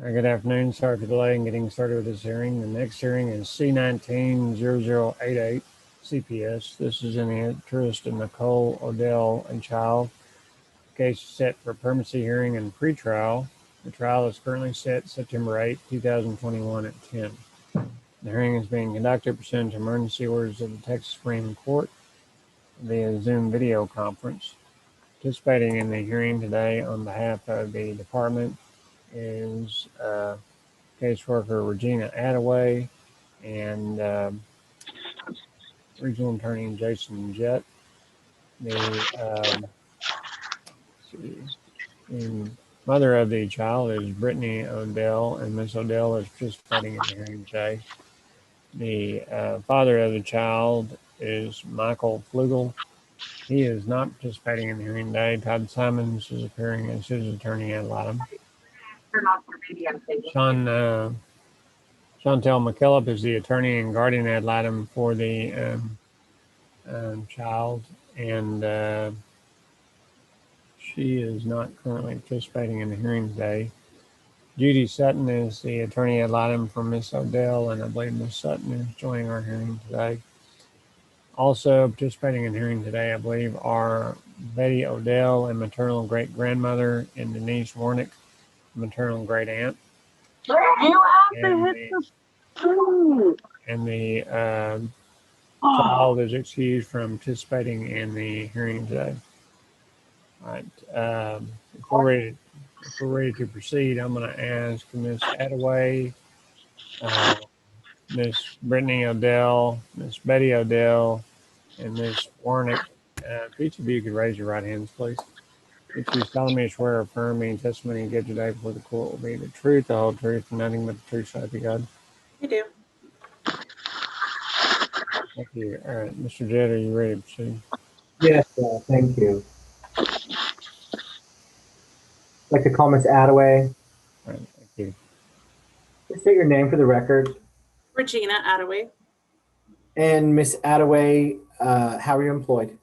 Good afternoon. Sorry for the delay in getting started with this hearing. The next hearing is C190088CPS. This is in the interest of Nicole, Odell, and child. The case is set for permanency hearing and pretrial. The trial is currently set September 8, 2021 at 10. The hearing is being conducted pursuant to emergency orders of the Texas Supreme Court via Zoom video conference. Participating in the hearing today on behalf of the department is caseworker Regina Attaway and regional attorney Jason Jett. The mother of the child is Brittany Odell, and Miss Odell is participating in the hearing today. The father of the child is Michael Flugel. He is not participating in the hearing today. Todd Simons is appearing as his attorney ad litem. Chantel McKillop is the attorney and guardian ad litem for the child, and she is not currently participating in the hearing today. Judy Sutton is the attorney ad litem for Miss Odell, and I believe Miss Sutton is joining our hearing today. Also participating in the hearing today, I believe, are Betty Odell and maternal great-grandmother, and Denise Warnick, maternal great-aunt. You have to hit the food. And the child is excused from participating in the hearing today. All right. If we're ready to proceed, I'm going to ask Miss Attaway, Miss Brittany Odell, Miss Betty Odell, and Miss Warnick. If each of you could raise your right hands, please. If you solemnly swear or affirm any testimony you give today before the court will be the truth, the whole truth, and nothing but the truth, so help you God. I do. Thank you. All right, Mr. Jett, are you ready to proceed? Yes, thank you. I'd like to call Miss Attaway. All right, thank you. Please state your name for the record. Regina Attaway. And Miss Attaway, how are you employed?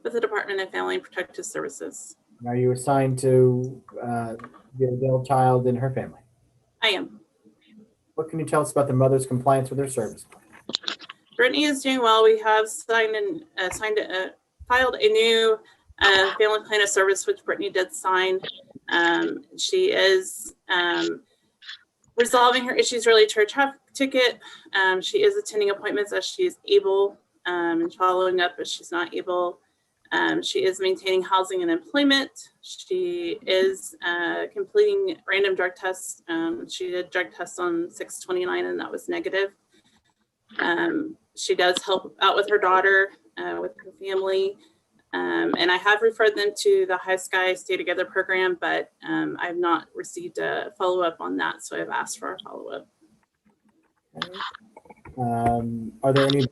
With the Department of Family and Protective Services. Are you assigned to the Odell child and her family? I am. What can you tell us about the mother's compliance with her service? Brittany is doing well. We have filed a new family plan of service, which Brittany did sign. She is resolving her issues related to her traffic ticket. She is attending appointments as she is able and following up as she's not able. She is maintaining housing and employment. She is completing random drug tests. She did drug tests on 6/29 and that was negative. She does help out with her daughter, with her family. And I have referred them to the High Sky Stay Together program, but I have not received a follow-up on that. So I've asked for a follow-up. Are there any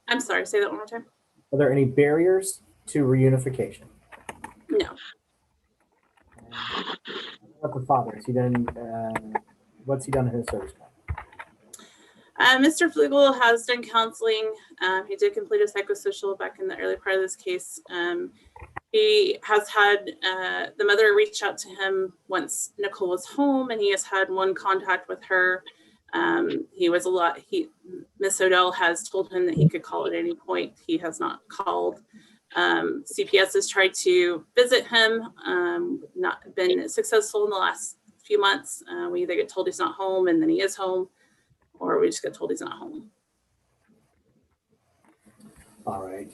I'm sorry, say that one more time. Are there any barriers to reunification? No. What about the father? Has he done, what's he done in his service? Mr. Flugel has done counseling. He did complete a psychosocial back in the early part of this case. He has had the mother reach out to him once Nicole was home, and he has had one contact with her. Miss Odell has told him that he could call at any point. He has not called. CPS has tried to visit him, not been successful in the last few months. We either get told he's not home and then he is home, or we just get told he's not home. All right.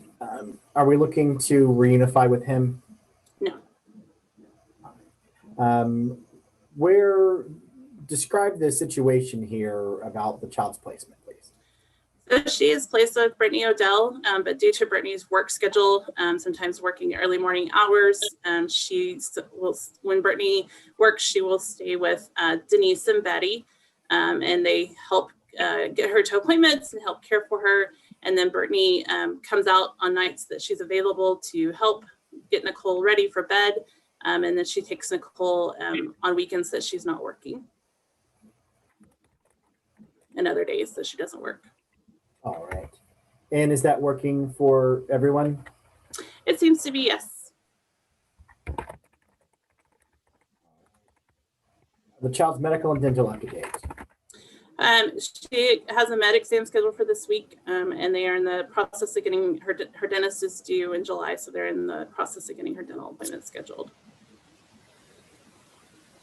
Are we looking to reunify with him? No. Describe the situation here about the child's placement, please. So she is placed with Brittany Odell, but due to Brittany's work schedule, sometimes working early morning hours, when Brittany works, she will stay with Denise and Betty, and they help get her to appointments and help care for her. And then Brittany comes out on nights that she's available to help get Nicole ready for bed. And then she takes Nicole on weekends that she's not working, and other days that she doesn't work. All right. And is that working for everyone? It seems to be, yes. child's medical and dental up to date. She has a med exam scheduled for this week, and they are in the process of getting her dentist is due in July, so they're in the process of getting her dental appointment scheduled.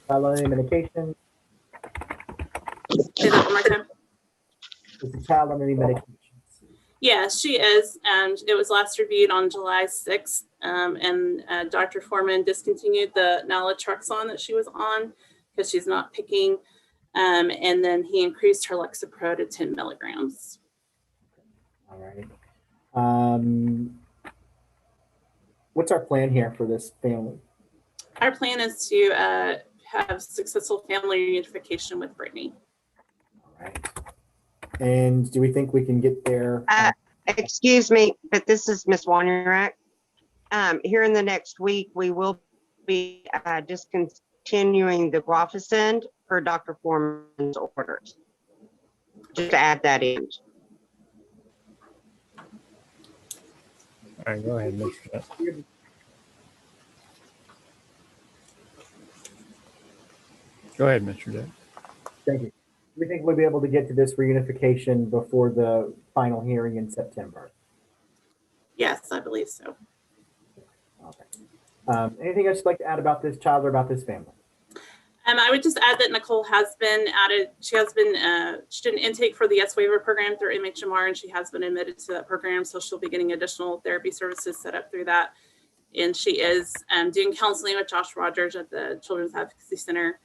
Child on any medication? Say that one more time. Is the child on any medications? Yeah, she is. It was last reviewed on July 6th, and Dr. Foreman discontinued the naloxone that she was on because she's not picking. And then he increased her Lexapro to 10 milligrams. All right. What's our plan here for this family? Our plan is to have successful family reunification with Brittany. All right. And do we think we can get there? Excuse me, but this is Ms. Wanirak. Here in the next week, we will be discontinuing the Guafacin per Dr. Foreman's orders. Just to add that in. All right, go ahead, Mr. Jett. Go ahead, Mr. Jett. Thank you. We think we'll be able to get to this reunification before the final hearing in September. Yes, I believe so. Okay. Anything else you'd like to add about this child or about this family? I would just add that Nicole has been added. She did an intake for the yes waiver program through MHMR, and she has been admitted to that program. So she'll be getting additional therapy services set up through that. And she is doing counseling with Josh Rogers at the Children's Advocacy Center.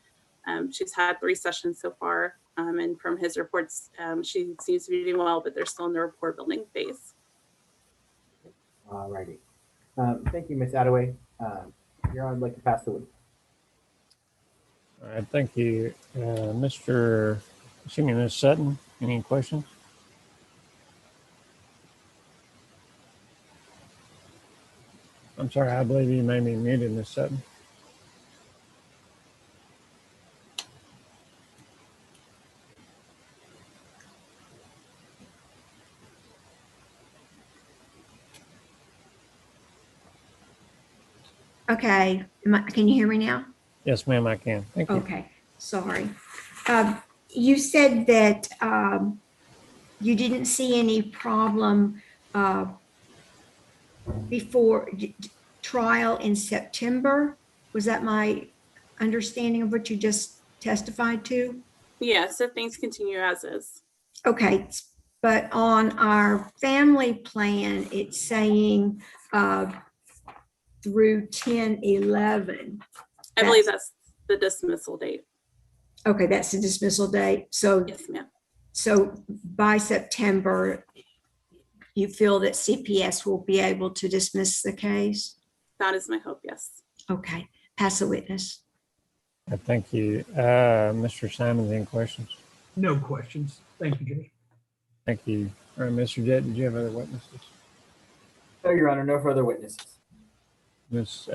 She's had 3 sessions so far. And from his reports, she seems to be doing well, but they're still in the rapport building phase. All righty. Thank you, Ms. Attaway. Here I'd like to pass the lead. All right, thank you. Mr. Ms. Sutton, any questions? I'm sorry, I believe you may be muted, Ms. Sutton. Okay, can you hear me now? Yes, ma'am, I can. Thank you. Okay, sorry. You said that you didn't see any problem before trial in September. Was that my understanding of what you just testified to? Yeah, so things continue as is. Okay, but on our family plan, it's saying through 10/11. I believe that's the dismissal date. Okay, that's the dismissal date. So, Yes, ma'am. so by September, you feel that CPS will be able to dismiss the case? That is my hope, yes. Okay, pass the witness. Thank you. Mr. Simons, any questions? No questions. Thank you, Judge. Thank you. All right, Mr. Jett, did you have other witnesses? No, Your Honor, no further witnesses. Ms.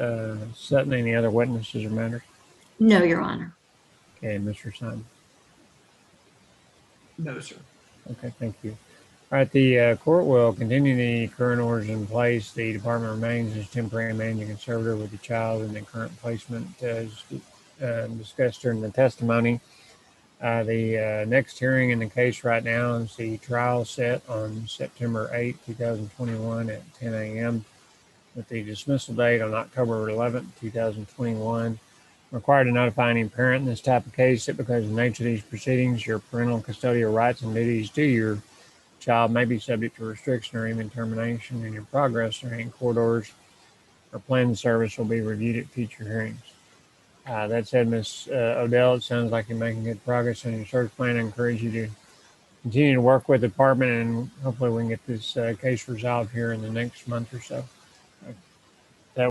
Sutton, any other witnesses or matters? No, Your Honor. Okay, Mr. Simon. No, sir. Okay, thank you. All right, the court will continue the current orders in place. The department remains as temporary managing conservator with the child in the current placement as discussed during the testimony. The next hearing in the case right now is the trial set on September 8, 2021 at 10 a.m. with the dismissal date on October 11, 2021. Required to notify any parent in this type of case that because of the nature of these proceedings, your parental custodial rights and duties to your child may be subject to restriction or even termination, and your progress during court orders or planned service will be reviewed at future hearings. That said, Ms. Odell, it sounds like you're making good progress on your search plan. I encourage you to continue to work with the department, and hopefully we can get this case resolved here in the next month or so.